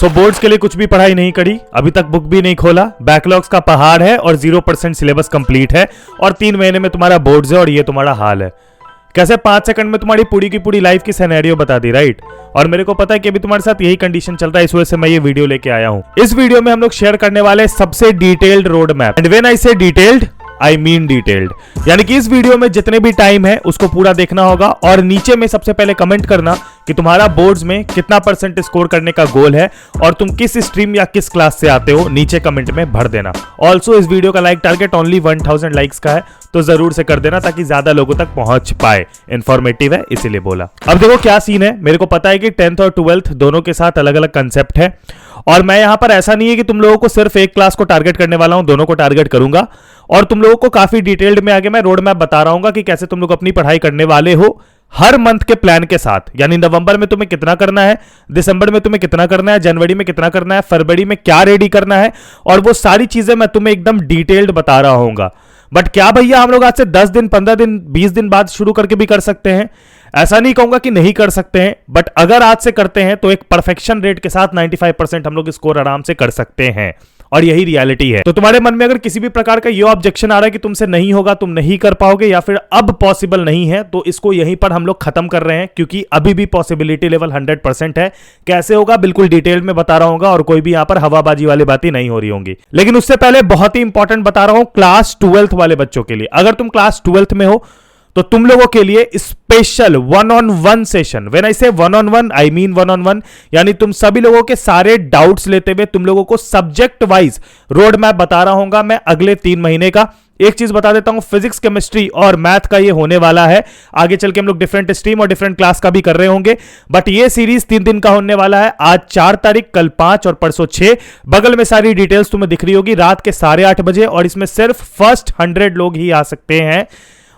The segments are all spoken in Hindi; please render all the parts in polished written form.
सो बोर्ड्स के लिए कुछ भी पढ़ाई नहीं करी, अभी तक बुक भी नहीं खोला, बैकलॉग्स का पहाड़ है और 0% सिलेबस कंप्लीट है और 3 महीने में तुम्हारा बोर्ड्स है और ये तुम्हारा हाल है। कैसे 5 सेकंड में तुम्हारी पूरी की पूरी लाइफ की सिनेरियो बता दी, राइट? और मेरे को पता है कि अभी तुम्हारे साथ यही कंडीशन चल रहा है, इस वजह से मैं ये वीडियो लेके आया हूं। इस वीडियो में हम लोग शेयर करने वाले सबसे detailed road map, and when I से डिटेल्ड आई मीन डिटेल्ड, यानी कि इस वीडियो में जितने भी टाइम है उसको पूरा देखना होगा और नीचे में सबसे पहले कमेंट करना कि तुम्हारा बोर्ड्स में कितना % स्कोर करने का गोल है और तुम किस स्ट्रीम या किस क्लास से आते हो, नीचे कमेंट में भर देना। ऑल्सो इस वीडियो का लाइक टारगेट ओनली 1000 लाइक्स का है, तो जरूर से कर देना ताकि ज्यादा लोगों तक पहुंच पाए। इंफॉर्मेटिव है इसीलिए बोला। अब देखो क्या सीन है, मेरे को पता है कि 10th और 12th दोनों के साथ अलग अलग कंसेप्ट है और मैं यहां पर ऐसा नहीं है कि तुम लोगों को सिर्फ एक क्लास को टारगेट करने वाला हूं, दोनों को टारगेट करूंगा और तुम लोगों को काफी डिटेल्ड में आगे मैं रोड मैप बता रहा हूं कि कैसे तुम लोग अपनी पढ़ाई करने वाले हो हर मंथ के प्लान के साथ। यानी नवंबर में तुम्हें कितना करना है, दिसंबर में तुम्हें कितना करना है, जनवरी में कितना करना है, फरवरी में क्या रेडी करना है, और वो सारी चीजें मैं तुम्हें एकदम डिटेल्ड बता रहा हूंगा। बट क्या भैया हम लोग आज से 10 दिन, 15 दिन, 20 दिन बाद शुरू करके भी कर सकते हैं? ऐसा नहीं कहूंगा कि नहीं कर सकते हैं, बट अगर आज से करते हैं तो एक परफेक्शन रेट के साथ 95% हम लोग स्कोर आराम से कर सकते हैं और यही रियलिटी है। तो तुम्हारे मन में अगर किसी भी प्रकार का ये ऑब्जेक्शन आ रहा है कि तुमसे नहीं होगा, तुम नहीं कर पाओगे या फिर अब पॉसिबल नहीं है, तो इसको यहीं पर हम लोग खत्म कर रहे हैं क्योंकि अभी भी पॉसिबिलिटी लेवल 100% है। कैसे होगा बिल्कुल डिटेल में बता रहा हूँ और कोई भी यहां पर हवाबाजी वाली बातें नहीं हो रही होंगी। लेकिन उससे पहले बहुत ही इंपॉर्टेंट बता रहा हूं क्लास 12th वाले बच्चों के लिए। अगर तुम क्लास 12th में हो तो तुम लोगों के लिए special 1-on-1 session, when I से 1-on-1 आई मीन 1-on-1, यानी तुम सभी लोगों के सारे डाउट्स लेते हुए तुम लोगों को सब्जेक्ट वाइज रोड मैप बता रहा हूंगा मैं अगले 3 महीने का। एक चीज बता देता हूं, फिजिक्स, केमिस्ट्री और मैथ का ये होने वाला है। आगे चल के हम लोग डिफरेंट स्ट्रीम और डिफरेंट क्लास का भी कर रहे होंगे, बट ये सीरीज 3 दिन का होने वाला है। आज 4 तारीख, कल 5 और परसों 6। बगल में सारी डिटेल्स तुम्हें दिख रही होगी, रात के 8:30 बजे, और इसमें सिर्फ फर्स्ट 100 लोग ही आ सकते हैं।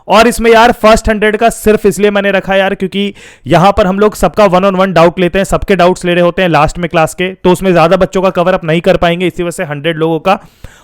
और इसमें यार फर्स्ट 100 का सिर्फ इसलिए मैंने रखा यार क्योंकि यहां पर हम लोग सबका 1-on-1 डाउट लेते हैं, सबके डाउट्स ले रहे होते हैं लास्ट में क्लास के, तो उसमें ज्यादा बच्चों का कवर अप नहीं कर पाएंगे, इसी वजह से 100 लोगों का।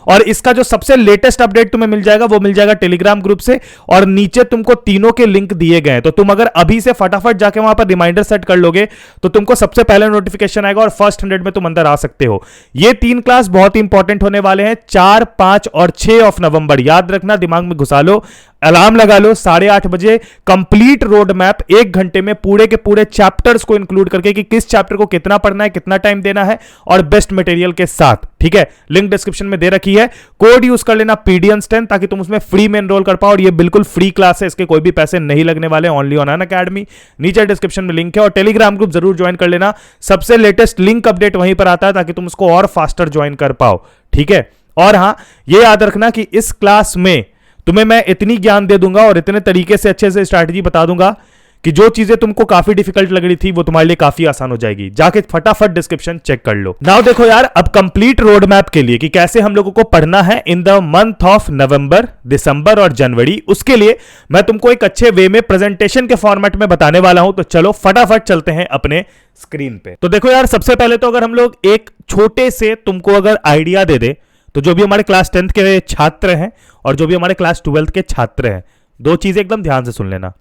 और इसका जो सबसे लेटेस्ट अपडेट तुम्हें मिल जाएगा वो मिल जाएगा टेलीग्राम ग्रुप से, और नीचे तुमको तीनों के लिंक दिए गए हैं, तो तुम अगर अभी से फटाफट जाके वहां पर रिमाइंडर सेट कर लोगे तो तुमको सबसे पहले नोटिफिकेशन आएगा और फर्स्ट 100 में तुम अंदर आ सकते हो। ये 3 क्लास बहुत इंपॉर्टेंट होने वाले हैं, 4, 5 और 6 ऑफ नवंबर। याद रखना, दिमाग में घुसा लो, अलार्म लगा लो, 8:30 बजे कंप्लीट रोड मैप 1 घंटे में पूरे के पूरे चैप्टर्स को इंक्लूड करके कि किस चैप्टर को कितना पढ़ना है, कितना टाइम देना है, और बेस्ट मटेरियल के साथ। ठीक है, लिंक डिस्क्रिप्शन में दे रखी है, कोड यूज कर लेना PDN10 ताकि तुम उसमें फ्री में एनरोल कर पाओ। और ये बिल्कुल फ्री क्लास है, इसके कोई भी पैसे नहीं लगने वाले, ओनली ऑन अनअकैडमी। नीचे डिस्क्रिप्शन में लिंक है, और टेलीग्राम ग्रुप जरूर ज्वाइन कर लेना, सबसे लेटेस्ट लिंक अपडेट वहीं पर आता है ताकि तुम उसको और फास्टर ज्वाइन कर पाओ। ठीक है, और हां ये याद रखना कि इस क्लास में तुम्हें मैं इतनी ज्ञान दे दूंगा और इतने तरीके से अच्छे से स्ट्रैटेजी बता दूंगा कि जो चीजें तुमको काफी डिफिकल्ट लग रही थी वो तुम्हारे लिए काफी आसान हो जाएगी। जाके फटाफट डिस्क्रिप्शन चेक कर लो। नाउ देखो यार, अब कंप्लीट रोड मैप के लिए कि कैसे हम लोगों को पढ़ना है in the month of November, December और जनवरी, उसके लिए मैं तुमको एक अच्छे वे में प्रेजेंटेशन के फॉर्मेट में बताने वाला हूं। तो चलो फटाफट चलते हैं अपने स्क्रीन पे। तो देखो यार, सबसे पहले तो अगर हम लोग एक छोटे से तुमको अगर आइडिया दे दे, तो जो भी हमारे क्लास 10th के छात्र हैं और जो भी हमारे क्लास 12th के छात्र हैं, 2 चीजें एकदम ध्यान से सुन लेना।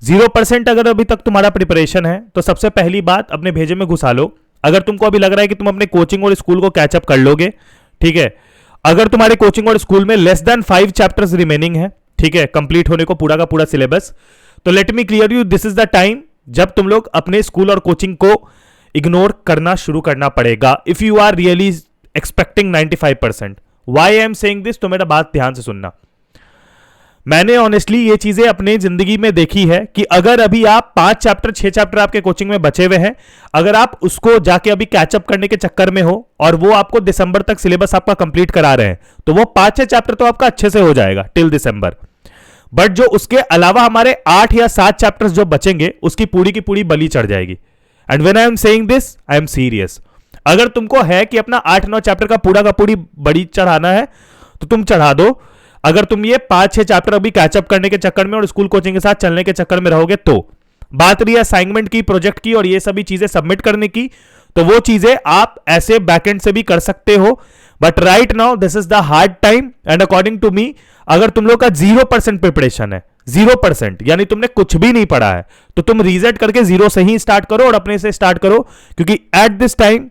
0% अगर अभी तक तुम्हारा प्रिपरेशन है तो सबसे पहली बात अपने भेजे में घुसा लो। अगर तुमको अभी लग रहा है कि तुम अपने कोचिंग और स्कूल को कैचअप कर लोगे, ठीक है, अगर तुम्हारे कोचिंग और स्कूल में लेस देन 5 चैप्टर्स रिमेनिंग है, ठीक है, कंप्लीट होने को पूरा का पूरा सिलेबस, तो let me clear you, this is the time जब तुम लोग अपने स्कूल और कोचिंग को इग्नोर करना शुरू करना पड़ेगा। If you are really expecting 95%, why I am saying this, तो मेरा बात ध्यान से सुनना। मैंने ऑनेस्टली ये चीजें अपनी जिंदगी में देखी है कि अगर अभी आप 5 चैप्टर 6 चैप्टर आपके कोचिंग में बचे हुए हैं, अगर आप उसको जाके अभी कैचअप करने के चक्कर में हो और वो आपको दिसंबर तक सिलेबस आपका कंप्लीट करा रहे हैं, तो वो 5-6 चैप्टर तो आपका अच्छे से हो जाएगा टिल दिसंबर। बट जो उसके अलावा हमारे 8 या 7 चैप्टर्स जो बचेंगे, उसकी पूरी की पूरी बलि चढ़ जाएगी। And when I am saying this, I am serious. अगर तुमको है कि अपना 8-9 चैप्टर का पूरी बड़ी चढ़ाना है तो तुम चढ़ा दो। अगर तुम ये 5-6 चैप्टर अभी कैचअप करने के चक्कर में और स्कूल कोचिंग के साथ चलने के चक्कर में रहोगे, तो बात रही असाइनमेंट की, प्रोजेक्ट की और ये सभी चीजें सबमिट करने की, तो वो चीजें आप ऐसे बैकएंड से भी कर सकते हो। But right now this is the hard time and according to me, अगर तुम लोग का 0% प्रिपरेशन है, 0% यानी तुमने कुछ भी नहीं पढ़ा है, तो तुम रीसेट करके 0 से ही स्टार्ट करो और अपने से स्टार्ट करो, क्योंकि at this time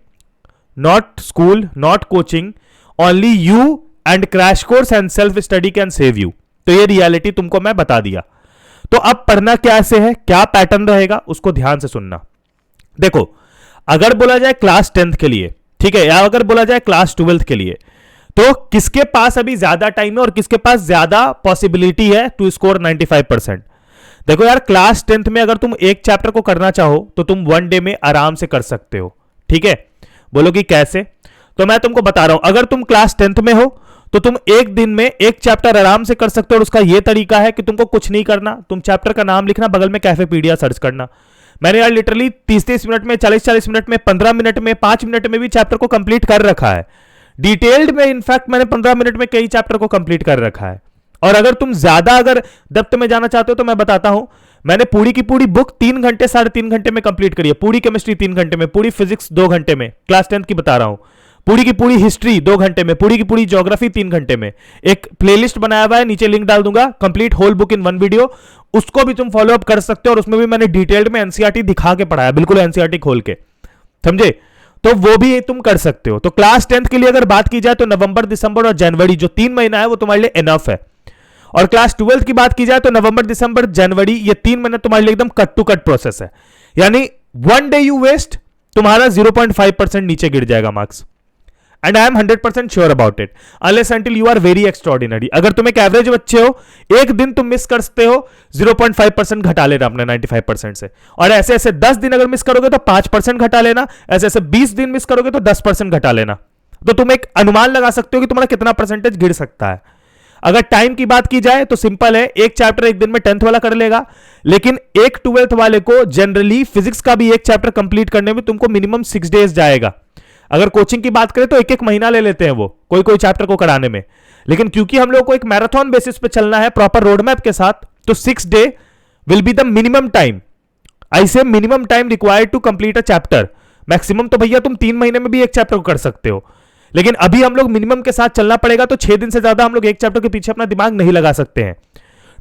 not school, not coaching, only you and crash course and self study can save you. तो ये रियलिटी तुमको मैं बता दिया। तो अब पढ़ना कैसे है, क्या पैटर्न रहेगा, उसको ध्यान से सुनना। देखो, अगर बोला जाए क्लास 10th के लिए, ठीक है, या अगर बोला जाए क्लास 12th के लिए, तो किसके पास अभी ज्यादा टाइम है और किसके पास ज्यादा पॉसिबिलिटी है टू स्कोर 95%? देखो यार, क्लास 10th में अगर तुम एक चैप्टर को करना चाहो तो तुम 1 डे में आराम से कर सकते हो, ठीक है। बोलो कि कैसे? तो मैं तुमको बता रहा हूं, अगर तुम क्लास 10th में हो तो तुम एक दिन में एक चैप्टर आराम से कर सकते हो। और उसका यह तरीका है कि तुमको कुछ नहीं करना, तुम चैप्टर का नाम लिखना, बगल में कैफेपीडिया सर्च करना। मैंने यार लिटरली 30-30 मिनट में, 40-40 मिनट में, 15 मिनट में, 5 मिनट में भी चैप्टर को कंप्लीट कर रखा है। डिटेल्ड में इनफैक्ट मैंने 15 मिनट में कई चैप्टर को कंप्लीट कर रखा है। और अगर तुम ज्यादा अगर डेप्थ में जाना चाहते हो तो मैं बताता हूं, मैंने पूरी की पूरी बुक 3 घंटे 3.5 घंटे में कंप्लीट करी है। पूरी केमिस्ट्री 3 घंटे में, पूरी फिजिक्स 2 घंटे में, क्लास 10th की बता रहा हूं। पूरी की पूरी हिस्ट्री 2 घंटे में, पूरी की पूरी ज्योग्राफी 3 घंटे में। एक प्लेलिस्ट बनाया हुआ है, नीचे लिंक डाल दूंगा, complete whole book in 1 video, उसको भी तुम फॉलो अप कर सकते हो। और उसमें भी मैंने डिटेल्ड में एनसीईआरटी दिखा के पढ़ाया, बिल्कुल एनसीईआरटी खोल के, समझे? तो वो भी तुम कर सकते हो। तो क्लास 10th के लिए अगर बात की जाए तो नवंबर, दिसंबर और जनवरी जो 3 महीना है वो तुम्हारे लिए इनफ है। और क्लास 12th की बात की जाए तो नवंबर, दिसंबर, जनवरी, ये 3 महीने तुम्हारे लिए एकदम कट टू कट प्रोसेस है। यानी 1 डे यू वेस्ट, तुम्हारा 0.5% नीचे गिर जाएगा marks. And I am 100% sure about it, unless until you are very extraordinary. अगर तुम एक एवरेज बच्चे हो, एक दिन तुम मिस करते हो, 0.5% घटा लेना अपने 95% से। और ऐसे ऐसे 10 दिन अगर मिस करोगे तो 5% घटा लेना, ऐसे ऐसे 20 दिन मिस करोगे तो 10% घटा लेना। तो तुम एक अनुमान लगा सकते हो कि तुम्हारा कितना परसेंटेज गिर सकता है। अगर टाइम की बात की जाए तो सिंपल है, एक चैप्टर एक दिन में 10th वाला कर लेगा, लेकिन एक 12th वाले को जनरली फिजिक्स का भी एक चैप्टर कंप्लीट करने में तुमको मिनिमम 6 डेज जाएगा। अगर कोचिंग की बात करें तो एक महीना ले लेते हैं वो कोई कोई चैप्टर को कराने में। लेकिन क्योंकि हम लोग को एक मैराथन बेसिस पे चलना है प्रॉपर रोड मैप के साथ, तो 6 day will be the minimum time. I say minimum time required to complete a chapter. Maximum तो भैया तुम 3 महीने में भी एक चैप्टर को कर सकते हो, लेकिन अभी हम लोग मिनिमम के साथ चलना पड़ेगा। तो 6 दिन से ज्यादा हम लोग एक चैप्टर के पीछे अपना दिमाग नहीं लगा सकते हैं।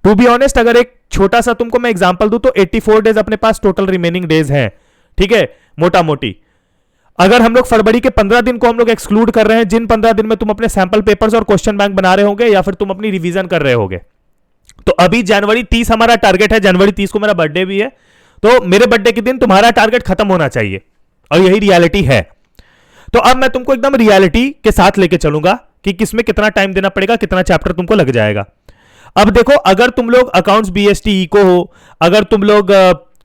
टू बी ऑनेस्ट, अगर एक छोटा सा तुमको मैं एग्जांपल दूं तो 84 डेज अपने पास टोटल रिमेनिंग डेज हैं, ठीक है, मोटा मोटी। अगर हम लोग फरवरी के 15 दिन को हम लोग एक्सक्लूड कर रहे हैं, जिन 15 दिन में तुम अपने सैंपल पेपर्स और क्वेश्चन बैंक बना रहे होंगे या फिर तुम अपनी रिवीजन कर रहे होगे, तो अभी जनवरी 30 हमारा टारगेट है। जनवरी 30 को मेरा बर्थडे भी है, तो मेरे बर्थडे के दिन तुम्हारा टारगेट खत्म होना चाहिए, और यही रियलिटी है। तो अब मैं तुमको एकदम रियलिटी के साथ लेके चलूंगा कि किसमें कितना टाइम देना पड़ेगा, कितना चैप्टर तुमको लग जाएगा। अब देखो, अगर तुम लोग अकाउंट्स बीएसटी इको हो, अगर तुम लोग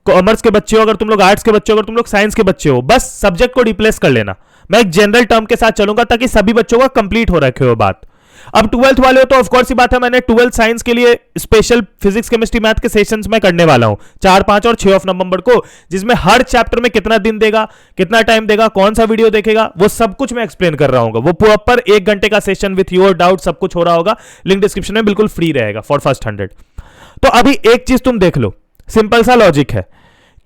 कॉमर्स के बच्चे हो, अगर तुम लोग आर्ट्स के बच्चे हो, अगर तुम लोग साइंस के बच्चे हो, बस सब्जेक्ट को रिप्लेस कर लेना। मैं एक जनरल टर्म के साथ चलूंगा ताकि सभी बच्चों का कंप्लीट हो रखे हो बात। अब 12th वाले हो तो ऑफ कोर्स ही बात है, मैंने 12th साइंस के लिए स्पेशल फिजिक्स केमिस्ट्री मैथ के सेशंस में करने वाला हूं 4, 5 और 6 ऑफ नवंबर को, जिसमें हर चैप्टर में कितना दिन देगा, कितना टाइम देगा, कौन सा वीडियो देखेगा, वो सब कुछ मैं एक्सप्लेन कर रहा हूं। वो प्रॉपर 1 घंटे का सेशन विथ योर डाउट सब कुछ हो रहा होगा। लिंक डिस्क्रिप्शन में बिल्कुल फ्री रहेगा फॉर फर्स्ट 100। तो अभी एक चीज तुम देख लो, सिंपल सा लॉजिक है,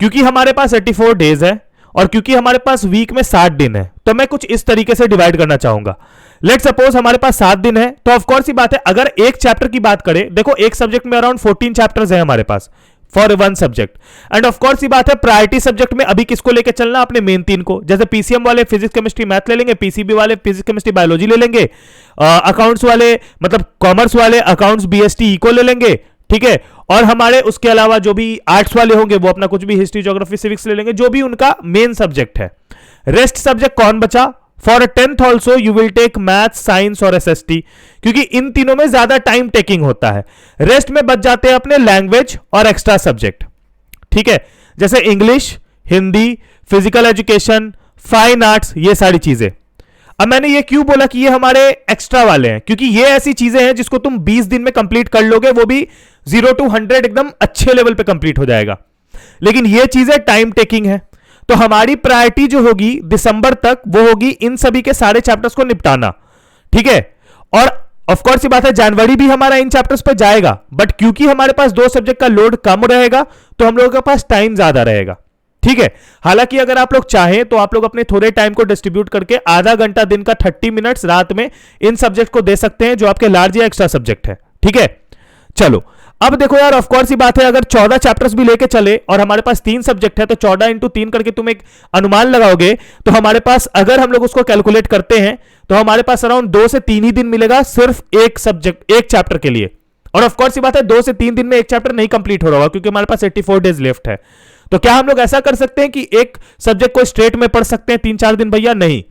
क्योंकि हमारे पास 84 डेज है और क्योंकि हमारे पास वीक में 60 दिन है, तो मैं कुछ इस तरीके से डिवाइड करना चाहूंगा। लेट सपोज हमारे पास 7 दिन है, तो ऑफ कोर्स ही बात है, अगर एक चैप्टर की बात करें, देखो एक सब्जेक्ट में अराउंड 14 चैप्टर्स है हमारे पास for 1 subject. And of course ही बात है, प्रायोरिटी सब्जेक्ट में अभी किसको लेके चलना, अपने मेन 3 को। जैसे पीसीएम वाले फिजिक्स केमिस्ट्री मैथ ले लेंगे, पीसीबी वाले फिजिक्स केमिस्ट्री बायोलॉजी ले लेंगे, अकाउंट्स वाले मतलब कॉमर्स वाले अकाउंट्स बीएसटी इको ले लेंगे, ठीक है। और हमारे उसके अलावा जो भी आर्ट्स वाले होंगे वो अपना कुछ भी हिस्ट्री, ज्योग्राफी, सिविक्स ले लेंगे, जो भी उनका मेन सब्जेक्ट है। रेस्ट सब्जेक्ट कौन बचा? For 10th also you will take math, science और एसएसटी, क्योंकि इन तीनों में ज्यादा टाइम टेकिंग होता है। रेस्ट में बच जाते हैं अपने लैंग्वेज और एक्स्ट्रा सब्जेक्ट, ठीक है, जैसे English, Hindi, physical education, fine arts, ये सारी चीजें। अब मैंने ये क्यों बोला कि ये हमारे एक्स्ट्रा वाले हैं, क्योंकि ये ऐसी चीजें हैं जिसको तुम 20 दिन में कंप्लीट कर लोगे, वो भी 0 to 100 एकदम अच्छे लेवल पे कंप्लीट हो जाएगा। लेकिन ये चीजें टाइम टेकिंग है, तो हमारी प्रायोरिटी जो होगी दिसंबर तक वो होगी इन सभी के सारे चैप्टर्स को निपटाना, ठीक है। और ऑफ कोर्स ये बात है, जनवरी भी हमारा इन चैप्टर्स पे जाएगा, बट क्योंकि हमारे पास 2 सब्जेक्ट का लोड कम रहेगा तो हम लोगों के पास टाइम ज्यादा रहेगा, ठीक है। हालांकि अगर आप लोग चाहें तो आप लोग अपने थोड़े टाइम को डिस्ट्रीब्यूट करके आधा घंटा दिन का 30 मिनट्स रात में इन सब्जेक्ट को दे सकते हैं जो आपके लार्ज या एक्स्ट्रा सब्जेक्ट है, ठीक है। चलो अब देखो यार, ऑफ कोर्स ही बात है, अगर 14 चैप्टर्स भी लेके चले और हमारे पास 3 सब्जेक्ट है तो 14 इंटू 3 करके तुम एक अनुमान लगाओगे तो हमारे पास, अगर हम लोग उसको कैलकुलेट करते हैं तो हमारे पास अराउंड 2 से 3 ही दिन मिलेगा सिर्फ एक सब्जेक्ट, एक चैप्टर के लिए। और ऑफ कोर्स ही बात है, 2 से 3 दिन में एक चैप्टर नहीं कंप्लीट हो रहा होगा क्योंकि हमारे पास 84 डेज लेफ्ट है। तो क्या हम लोग ऐसा कर सकते हैं कि एक सब्जेक्ट को स्ट्रेट में पढ़ सकते हैं 3-4 दिन? भैया नहीं,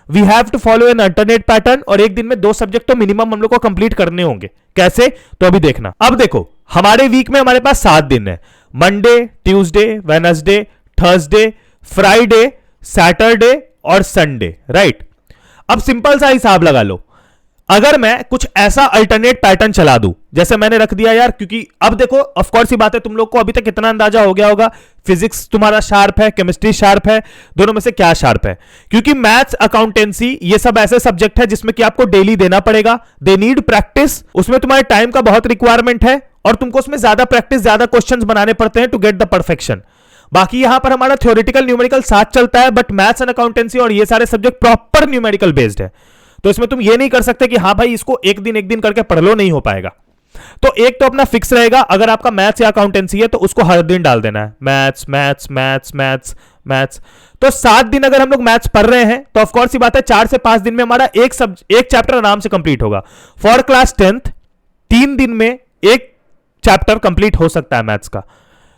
we have to follow an alternate pattern, और एक दिन में 2 सब्जेक्ट तो मिनिमम हम लोग को कंप्लीट करने होंगे। कैसे? तो अभी देखना। अब देखो, हमारे वीक में हमारे पास 7 दिन है, Monday, Tuesday, Wednesday, Thursday, Friday, Saturday और संडे, राइट? अब सिंपल सा हिसाब लगा लो, अगर मैं कुछ ऐसा अल्टरनेट पैटर्न चला दूं जैसे मैंने रख दिया यार, क्योंकि अब देखो ऑफ कोर्स ही बात है, तुम लोग को अभी तक कितना अंदाजा हो गया होगा, फिजिक्स तुम्हारा शार्प है, केमिस्ट्री शार्प है, दोनों में से क्या शार्प है? क्योंकि मैथ्स, अकाउंटेंसी, ये सब ऐसे सब्जेक्ट है जिसमें कि आपको डेली देना पड़ेगा, दे नीड प्रैक्टिस, उसमें तुम्हारे टाइम का बहुत रिक्वायरमेंट है और तुमको उसमें ज्यादा प्रैक्टिस, ज्यादा क्वेश्चंस बनाने पड़ते हैं टू गेट द परफेक्शन। बाकी यहां पर हमारा थ्योरेटिकल न्यूमेरिकल साथ चलता है, बट मैथ्स एंड अकाउंटेंसी और ये सारे सब्जेक्ट प्रॉपर न्यूमेरिकल बेस्ड है। तो इसमें तुम ये नहीं कर सकते कि हाँ भाई इसको एक दिन करके पढ़ लो, नहीं हो पाएगा। तो एक तो अपना फिक्स रहेगा, अगर आपका मैथ्स या अकाउंटेंसी है तो उसको हर दिन डाल देना है, maths maths maths maths maths. तो 7 दिन अगर हम लोग मैथ्स पढ़ रहे हैं तो ऑफकोर्स ही बात है 4 से 5 दिन में हमारा एक चैप्टर आराम से कंप्लीट होगा। फॉर क्लास 10th 3 दिन में एक चैप्टर कंप्लीट हो सकता है मैथ्स का,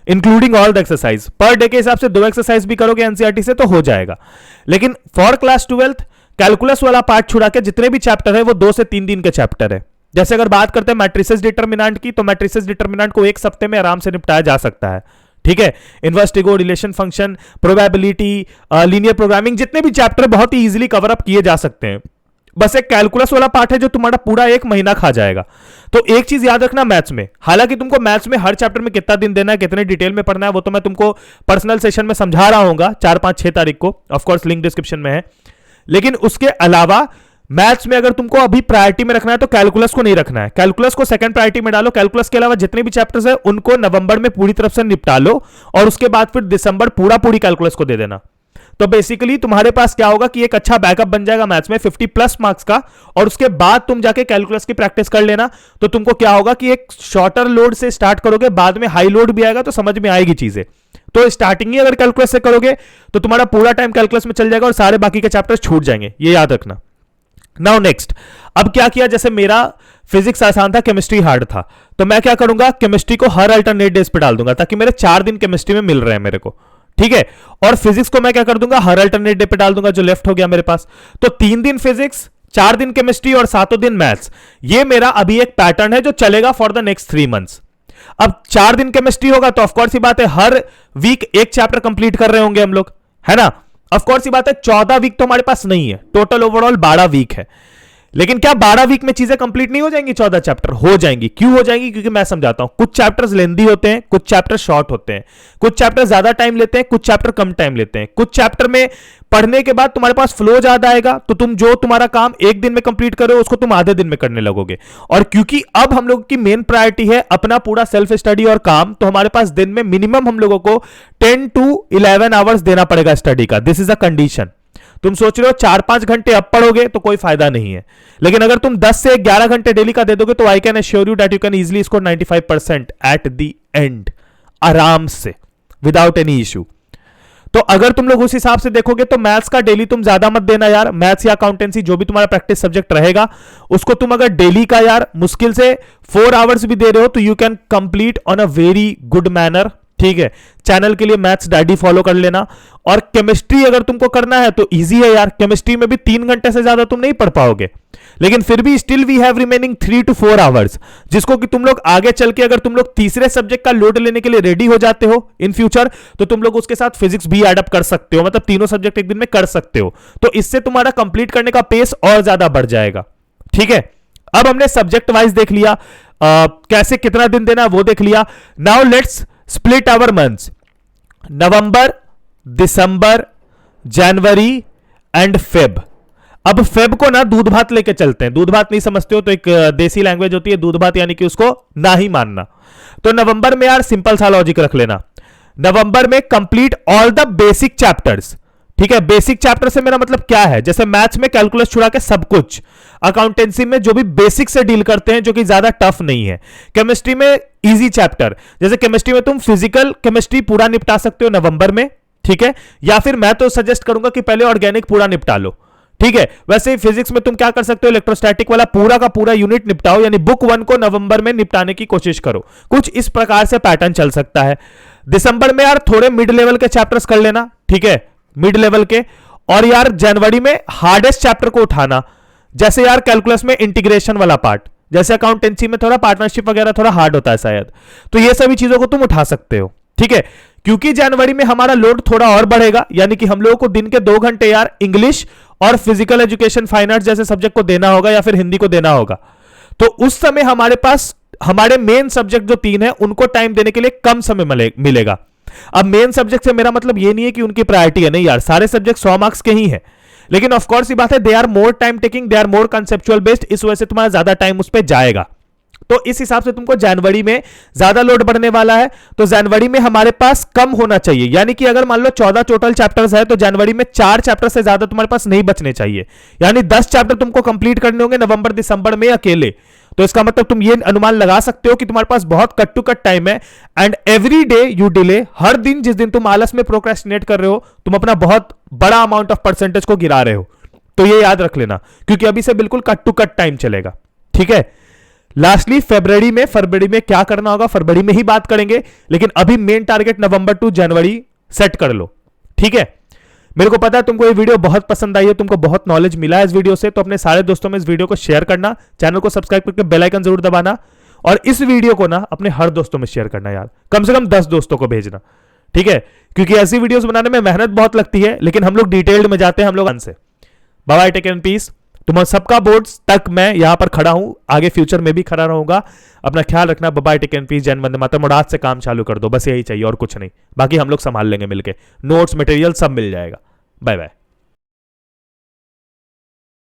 including all the exercise. Per day के हिसाब से 2 एक्सरसाइज भी करोगे एनसीईआरटी से तो हो जाएगा। लेकिन फॉर क्लास 12th कैलकुलस वाला पार्ट छुड़ा के जितने भी चैप्टर है वो 2 से 3 दिन के चैप्टर है। जैसे अगर बात करते हैं मैट्रिसेस डिटर्मिनेंट की, तो मैट्रिसेस डिटर्मिनेंट को एक सप्ते में आराम से निपटाया जा सकता है, ठीक है? Inverse, relation function, probability, linear programming, जितने भी चैप्टर बहुत ही इजीली कवर अप किए जा सकते हैं। बस एक कैलकुलस वाला पार्ट है जो तुम्हारा पूरा 1 महीना खा जाएगा। तो एक चीज याद रखना मैथ्स में, हालांकि तुमको मैथ्स में हर चैप्टर में कितना दिन देना है, कितने डिटेल में पढ़ना है, वो तो मैं तुमको पर्सनल सेशन में समझा रहा हूँ 4, 5, 6 तारीख को, ऑफकोर्स लिंक डिस्क्रिप्शन में है। लेकिन उसके अलावा मैथ्स में अगर तुमको अभी प्रायोरिटी में रखना है तो कैलकुलस को नहीं रखना है, कैलकुलस को सेकंड प्रायोरिटी में डालो। कैलकुलस के अलावा जितने भी चैप्टर्स है उनको नवंबर में पूरी तरफ से निपटा लो और उसके बाद फिर दिसंबर पूरी कैलकुलस को दे देना। तो बेसिकली तुम्हारे पास क्या होगा कि एक अच्छा बैकअप बन जाएगा मैथ्स में 50+ मार्क्स का, और उसके बाद तुम जाके कैलकुलस की प्रैक्टिस कर लेना। तो तुमको क्या होगा कि एक शॉर्टर लोड से स्टार्ट करोगे, बाद में हाई लोड भी आएगा तो समझ में आएगी चीजें। तो स्टार्टिंग ही अगर कैलकुलस से करोगे तो तुम्हारा पूरा टाइम कैलकुलस में चल जाएगा और सारे बाकी के चैप्टर्स छूट जाएंगे, ये याद रखना। नाउ नेक्स्ट, अब क्या किया, जैसे मेरा फिजिक्स आसान था, केमिस्ट्री हार्ड था, तो मैं क्या करूंगा, केमिस्ट्री को हर अल्टरनेट डेज पे डाल दूंगा ताकि मेरे 4 दिन केमिस्ट्री में मिल रहे हैं मेरे को, ठीक है? और फिजिक्स को मैं क्या कर दूंगा, हर अल्टरनेट डे पे डाल दूंगा, जो लेफ्ट हो गया मेरे पास। तो 3 दिन फिजिक्स, 4 दिन केमिस्ट्री और 7 दिन मैथ्स। ये मेरा अभी एक पैटर्न है जो चलेगा फॉर द नेक्स्ट 3 मंथ्स। अब 4 दिन केमिस्ट्री होगा तो ऑफकोर्स ही बात है हर वीक एक चैप्टर कंप्लीट कर रहे होंगे हम लोग, है ना? ऑफकोर्स ही बात है 14 वीक तो हमारे पास नहीं है, टोटल ओवरऑल 12 वीक है। लेकिन क्या 12 वीक में चीजें कंप्लीट नहीं हो जाएंगी? 14 चैप्टर हो जाएंगी। क्यों हो जाएंगी? क्योंकि मैं समझाता हूं, कुछ चैप्टर्स लेंदी होते हैं, कुछ चैप्टर शॉर्ट होते हैं, कुछ चैप्टर ज्यादा टाइम लेते हैं, कुछ चैप्टर कम टाइम लेते हैं। कुछ चैप्टर में पढ़ने के बाद तुम्हारे पास फ्लो ज्यादा आएगा तो तुम जो तुम्हारा काम एक दिन में कंप्लीट करो उसको तुम आधे दिन में करने लगोगे। और क्योंकि अब हम लोग की मेन प्रायोरिटी है अपना पूरा सेल्फ स्टडी और काम, तो हमारे पास दिन में मिनिमम हम लोगों को 10 to 11 आवर्स देना पड़ेगा स्टडी का। This is a condition. तुम सोच रहे हो 4-5 घंटे अब पढ़ोगे तो कोई फायदा नहीं है, लेकिन अगर तुम 10 से 11 घंटे डेली का दे दोगे तो I can assure you that you can easily score 95% at the end, आराम से, विदाउट एनी इश्यू। तो अगर तुम लोग उस हिसाब से देखोगे तो मैथ्स का डेली तुम ज्यादा मत देना यार। मैथ्स या अकाउंटेंसी जो भी तुम्हारा प्रैक्टिस सब्जेक्ट रहेगा उसको तुम अगर डेली का यार मुश्किल से 4 आवर्स भी दे रहे हो तो you can complete on a very good manner, ठीक है? चैनल के लिए मैथ्स डैडी फॉलो कर लेना। और केमिस्ट्री अगर तुमको करना है तो इजी है यार, केमिस्ट्री में भी 3 घंटे से ज्यादा तुम नहीं पढ़ पाओगे, लेकिन फिर भी still we have remaining 3 to 4 hours, जिसको कि तुम लोग आगे चल के अगर तुम लोग तीसरे सब्जेक्ट का लोड लेने के लिए रेडी हो जाते हो इन फ्यूचर तो तुम लोग उसके साथ फिजिक्स भी एडअप कर सकते हो, मतलब तीनों सब्जेक्ट एक दिन में कर सकते हो। तो इससे तुम्हारा कंप्लीट करने का पेस और ज्यादा बढ़ जाएगा, ठीक है? अब हमने सब्जेक्ट वाइज देख लिया, कैसे कितना दिन देना वो देख लिया। Now let's split our months, November, December, January and Feb. अब फेब को ना दूध भात लेके चलते हैं। दूध भात नहीं समझते हो तो एक देसी लैंग्वेज होती है दूध भात, यानी कि उसको ना ही मानना। तो नवंबर में यार सिंपल सा लॉजिक रख लेना, नवंबर में complete all the basic chapters, ठीक है। बेसिक चैप्टर से मेरा मतलब क्या है, जैसे मैथ्स में कैलकुलस छुड़ा के सब कुछ, अकाउंटेंसी में जो भी बेसिक से डील करते हैं जो कि ज्यादा टफ नहीं है, केमिस्ट्री में इजी चैप्टर, जैसे केमिस्ट्री में तुम फिजिकल केमिस्ट्री पूरा निपटा सकते हो नवंबर में, ठीक है, या फिर मैं तो सजेस्ट करूंगा कि पहले ऑर्गेनिक पूरा निपटा लो, ठीक है। वैसे ही फिजिक्स में तुम क्या कर सकते हो, इलेक्ट्रोस्टैटिक वाला पूरा का पूरा यूनिट निपटाओ, यानी बुक 1 को नवंबर में निपटाने की कोशिश करो। कुछ इस प्रकार से पैटर्न चल सकता है। दिसंबर में यार थोड़े मिड लेवल के चैप्टर्स कर लेना, ठीक है, मिड लेवल के। और यार जनवरी में हार्डेस्ट चैप्टर को उठाना, जैसे यार कैलकुलस में इंटीग्रेशन वाला पार्ट, जैसे अकाउंटेंसी में थोड़ा पार्टनरशिप वगैरह थोड़ा हार्ड होता है शायद, तो ये सभी चीजों को तुम उठा सकते हो, ठीक है। क्योंकि जनवरी में हमारा लोड थोड़ा और बढ़ेगा, यानी कि हम लोगों को दिन के 2 घंटे यार इंग्लिश और फिजिकल एजुकेशन फाइन आर्ट्स जैसे सब्जेक्ट को देना होगा या फिर हिंदी को देना होगा। तो उस समय हमारे पास हमारे मेन सब्जेक्ट जो 3 है उनको टाइम देने के लिए कम समय मिलेगा। अब मेन सब्जेक्ट से मेरा मतलब ये नहीं है कि उनकी प्रायोरिटी है, नहीं यार, सारे सब्जेक्ट 100 मार्क्स के ही हैं, लेकिन ऑफ कोर्स ये बात है, they are more time taking, they are more conceptual based, इस वजह से तुम्हारा ज्यादा टाइम उस पर जाएगा। तो इस हिसाब से तुमको जनवरी में ज्यादा लोड बढ़ने वाला है, तो जनवरी में हमारे पास कम होना चाहिए, यानी कि अगर मान लो 14 टोटल चैप्टर्स है तो जनवरी में 4 चैप्टर से ज्यादा तुम्हारे पास नहीं बचने चाहिए, यानी 10 चैप्टर तुमको कंप्लीट करने होंगे नवंबर दिसंबर में अकेले। तो इसका मतलब तुम ये अनुमान लगा सकते हो कि तुम्हारे पास बहुत कट टू कट टाइम है, and every day you delay, हर दिन जिस दिन तुम आलस में प्रोक्रेस्टिनेट कर रहे हो, तुम अपना बहुत बड़ा अमाउंट ऑफ परसेंटेज को गिरा रहे हो। तो ये याद रख लेना, क्योंकि अभी से बिल्कुल कट टू कट टाइम चलेगा, ठीक है। लास्टली फरवरी में क्या करना होगा, फरवरी में ही बात करेंगे, लेकिन अभी main target November to January set कर लो, ठीक है। मेरे को पता है तुमको ये वीडियो बहुत पसंद आई है, तुमको बहुत नॉलेज मिला है इस वीडियो से, तो अपने सारे दोस्तों में इस वीडियो को शेयर करना, चैनल को सब्सक्राइब करके बेल आइकन जरूर दबाना, और इस वीडियो को ना अपने हर दोस्तों में शेयर करना यार, कम से कम 10 दोस्तों को भेजना, ठीक है, क्योंकि ऐसी वीडियोस बनाने में मेहनत बहुत लगती है, लेकिन हम लोग डिटेल्ड में जाते हैं हम लोग से। Bye bye, take care and peace. तुम सबका बोर्ड्स तक मैं यहां पर खड़ा हूं, आगे फ्यूचर में भी खड़ा रहूंगा। अपना ख्याल रखना, bye bye, take care and peace, जय वंदे मातरम, और आज से काम चालू कर दो, बस यही चाहिए और कुछ नहीं, बाकी हम लोग संभाल लेंगे मिलके, नोट्स मटेरियल सब मिल जाएगा। Bye bye.